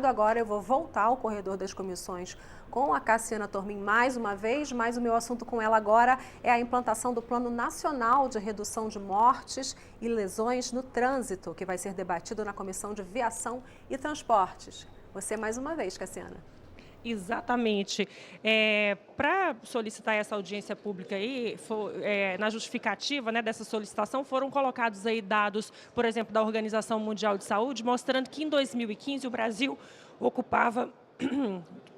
Agora eu vou voltar ao corredor das comissões com a Cassiana Tormin mais uma vez, mas o meu assunto com ela agora é a implantação do Plano Nacional de Redução de Mortes e Lesões no Trânsito, que vai ser debatido na Comissão de Viação e Transportes. Você mais uma vez, Cassiana. Exatamente. Para solicitar essa audiência pública aí, na justificativa, né, dessa solicitação, foram colocados aí dados, por exemplo, da Organização Mundial de Saúde, mostrando que em 2015 o Brasil ocupava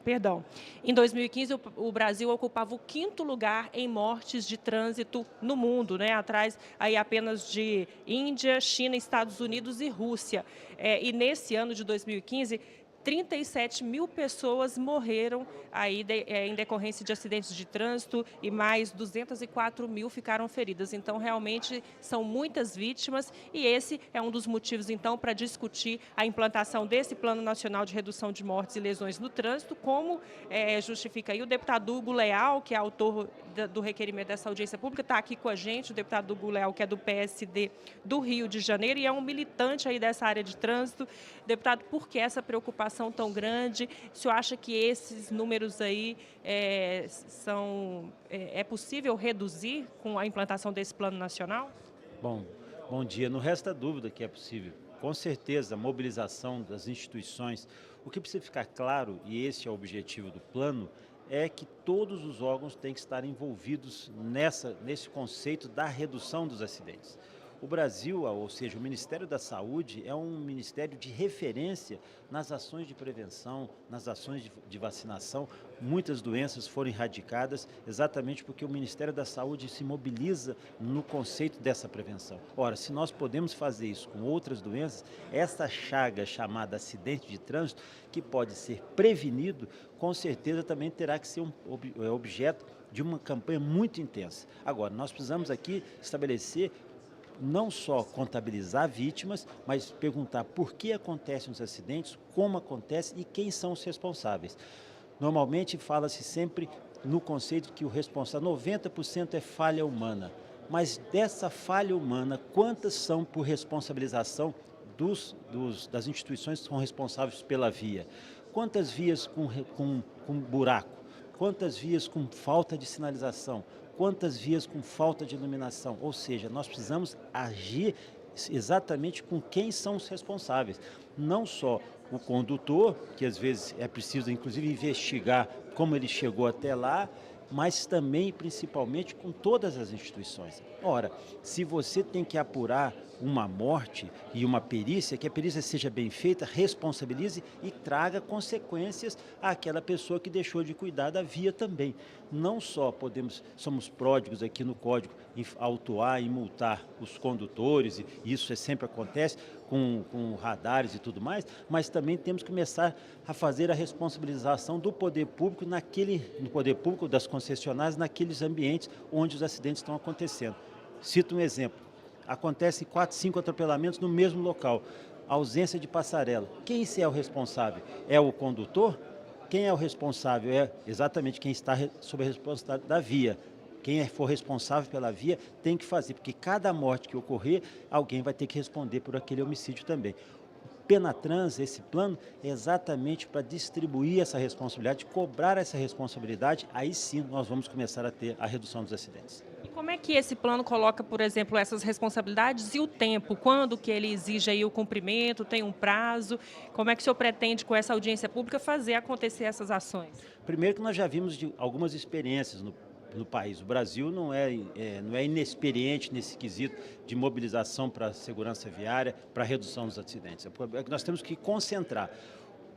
perdão, em 2015 o Brasil ocupava o quinto lugar em mortes de trânsito no mundo, né, atrás aí apenas de Índia, China, Estados Unidos e Rússia. E nesse ano de 2015, 37 mil pessoas morreram aí em decorrência de acidentes de trânsito e mais 204 mil ficaram feridas. Então, realmente, são muitas vítimas e esse é um dos motivos, então, para discutir a implantação desse Plano Nacional de Redução de Mortes e Lesões no Trânsito, como justifica aí o deputado Hugo Leal, que é autor do requerimento dessa audiência pública, está aqui com a gente, o deputado Hugo Leal, que é do PSD do Rio de Janeiro e é um militante aí dessa área de trânsito. Deputado, por que essa preocupação tão grande? O senhor acha que esses números aí é possível reduzir com a implantação desse plano nacional? Bom, bom dia. Não resta dúvida que é possível. Com certeza, a mobilização das instituições. O que precisa ficar claro, e esse é o objetivo do plano, é que todos os órgãos têm que estar envolvidos nesse conceito da redução dos acidentes. O Brasil, ou seja, o Ministério da Saúde, é um ministério de referência nas ações de prevenção, nas ações de vacinação. Muitas doenças foram erradicadas exatamente porque o Ministério da Saúde se mobiliza no conceito dessa prevenção. Ora, se nós podemos fazer isso com outras doenças, essa chaga chamada acidente de trânsito, que pode ser prevenido, com certeza também terá que ser objeto de uma campanha muito intensa. Agora, nós precisamos aqui estabelecer não só contabilizar vítimas, mas perguntar por que acontecem os acidentes, como acontece e quem são os responsáveis. Normalmente fala-se sempre no conceito que o responsável, 90% é falha humana, mas dessa falha humana, quantas são por responsabilização das instituições que são responsáveis pela via? Quantas vias com buraco? Quantas vias com falta de sinalização? Quantas vias com falta de iluminação? Ou seja, nós precisamos agir exatamente com quem são os responsáveis. Não só o condutor, que às vezes é preciso inclusive investigar como ele chegou até lá, mas também e principalmente com todas as instituições. Ora, se você tem que apurar uma morte e uma perícia, que a perícia seja bem feita, responsabilize e traga consequências àquela pessoa que deixou de cuidar da via também. Não só somos pródigos aqui no Código em autuar e multar os condutores, e isso sempre acontece com radares e tudo mais, mas também temos que começar a fazer a responsabilização do poder público no poder público das concessionárias naqueles ambientes onde os acidentes estão acontecendo. Cito um exemplo. Acontecem 4, 5 atropelamentos no mesmo local. Ausência de passarela. Quem é o responsável? É o condutor? Quem é o responsável? É exatamente quem está sob a responsabilidade da via. Quem for responsável pela via tem que fazer, porque cada morte que ocorrer, alguém vai ter que responder por aquele homicídio também. Penatrans, esse plano, é exatamente para distribuir essa responsabilidade, cobrar essa responsabilidade, aí sim nós vamos começar a ter a redução dos acidentes. E como é que esse plano coloca, por exemplo, essas responsabilidades e o tempo? Quando que ele exige aí o cumprimento? Tem um prazo? Como é que o senhor pretende, com essa audiência pública, fazer acontecer essas ações? Primeiro que nós já vimos de algumas experiências no país. O Brasil não é inexperiente nesse quesito de mobilização para a segurança viária, para a redução dos acidentes. É que nós temos que concentrar.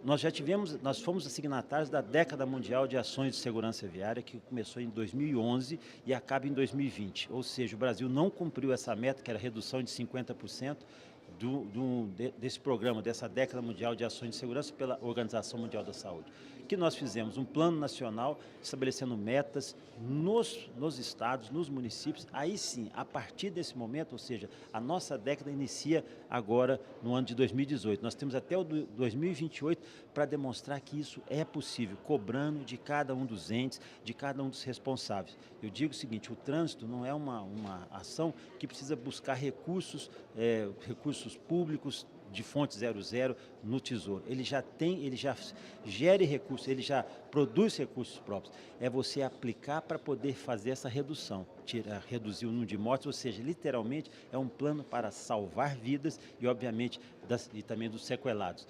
Nós fomos signatários da Década Mundial de Ações de Segurança Viária, que começou em 2011 e acaba em 2020. Ou seja, o Brasil não cumpriu essa meta, que era a redução de 50% desse programa, dessa Década Mundial de Ações de Segurança pela Organização Mundial da Saúde. Que nós fizemos um plano nacional estabelecendo metas nos estados, nos municípios. Aí sim, a partir desse momento, ou seja, a nossa década inicia agora no ano de 2018. Nós temos até o 2028 para demonstrar que isso é possível, cobrando de cada um dos entes, de cada um dos responsáveis. Eu digo o seguinte, o trânsito não é uma ação que precisa buscar recursos públicos de fonte 00 no Tesouro. Ele já gere recursos, ele já produz recursos próprios. É você aplicar para poder fazer essa redução, reduzir o número de mortes, ou seja, literalmente é um plano para salvar vidas e, obviamente, e também dos sequelados.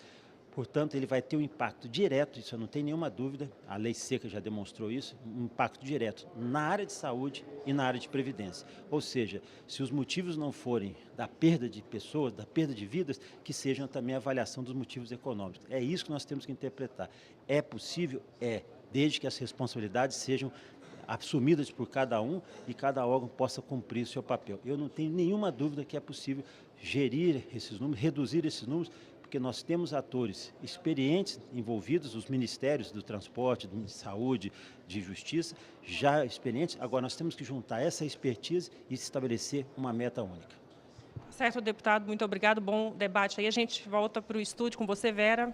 Portanto, ele vai ter um impacto direto, isso eu não tenho nenhuma dúvida, a lei seca já demonstrou isso, um impacto direto na área de saúde e na área de previdência. Ou seja, se os motivos não forem da perda de pessoas, da perda de vidas, que sejam também a avaliação dos motivos econômicos. É isso que nós temos que interpretar. É possível? É, desde que as responsabilidades sejam assumidas por cada um e cada órgão possa cumprir o seu papel. Eu não tenho nenhuma dúvida que é possível gerir esses números, reduzir esses números, porque nós temos atores experientes envolvidos, os ministérios do transporte, de saúde, de justiça, já experientes. Agora nós temos que juntar essa expertise e estabelecer uma meta única. Certo, deputado, muito obrigado, bom debate aí. A gente volta para o estúdio com você, Vera.